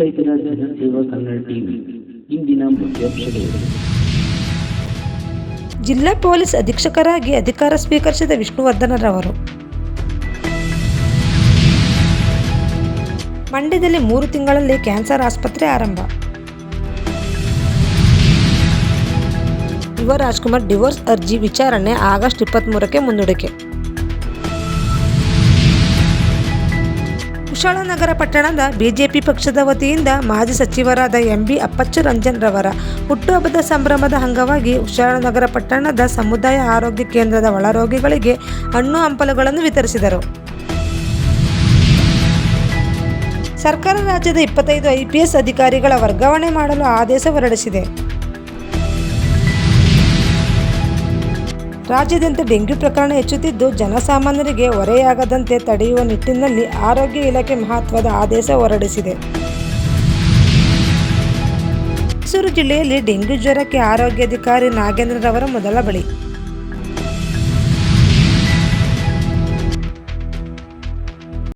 ನೋಡ್ತಾ ಇದ್ದೀರಾ ಜನಸೇವಾ ಕನ್ನಡ ಟಿವಿ. ಇಂದಿನ ಮುಖ್ಯಾಂಶಗಳು. ಜಿಲ್ಲಾ ಪೊಲೀಸ್ ಅಧೀಕ್ಷಕರಾಗಿ ಅಧಿಕಾರ ಸ್ವೀಕರಿಸಿದ ವಿಷ್ಣುವರ್ಧನರವರು. ಮಂಡ್ಯದಲ್ಲಿ 3 ತಿಂಗಳಲ್ಲಿ ಕ್ಯಾನ್ಸರ್ ಆಸ್ಪತ್ರೆ ಆರಂಭ. ಯುವ ರಾಜ್ಕುಮಾರ್ ಡಿವೋರ್ಸ್ ಅರ್ಜಿ ವಿಚಾರಣೆ ಆಗಸ್ಟ್ 23ಕ್ಕೆ ಮುಂದೂಡಿಕೆ. ಕುಶಾಲನಗರ ಪಟ್ಟಣದ ಬಿಜೆಪಿ ಪಕ್ಷದ ವತಿಯಿಂದ ಮಾಜಿ ಸಚಿವರಾದ ಎಂಬಿ ಅಪ್ಪಚ್ಚು ರಂಜನ್ ರವರ ಹುಟ್ಟುಹಬ್ಬದ ಸಂಭ್ರಮದ ಅಂಗವಾಗಿ ಕುಶಾಲನಗರ ಪಟ್ಟಣದ ಸಮುದಾಯ ಆರೋಗ್ಯ ಕೇಂದ್ರದ ಒಳರೋಗಿಗಳಿಗೆ ಹಣ್ಣು ಹಂಪಲುಗಳನ್ನು ವಿತರಿಸಿದರು. ಸರ್ಕಾರ ರಾಜ್ಯದ 25 IPS ಅಧಿಕಾರಿಗಳ ವರ್ಗಾವಣೆ ಮಾಡಲು ಆದೇಶ ಹೊರಡಿಸಿದೆ. ರಾಜ್ಯಾದ್ಯಂತ ಡೆಂಗ್ಯೂ ಪ್ರಕರಣ ಹೆಚ್ಚುತ್ತಿದ್ದು, ಜನಸಾಮಾನ್ಯರಿಗೆ ಹೊರೆಯಾಗದಂತೆ ತಡೆಯುವ ನಿಟ್ಟಿನಲ್ಲಿ ಆರೋಗ್ಯ ಇಲಾಖೆ ಮಹತ್ವದ ಆದೇಶ ಹೊರಡಿಸಿದೆ. ಮೈಸೂರು ಜಿಲ್ಲೆಯಲ್ಲಿ ಡೆಂಗ್ಯೂ ಜ್ವರಕ್ಕೆ ಆರೋಗ್ಯಾಧಿಕಾರಿ ನಾಗೇಂದ್ರರವರ ಮೊದಲ ಬಳಿ.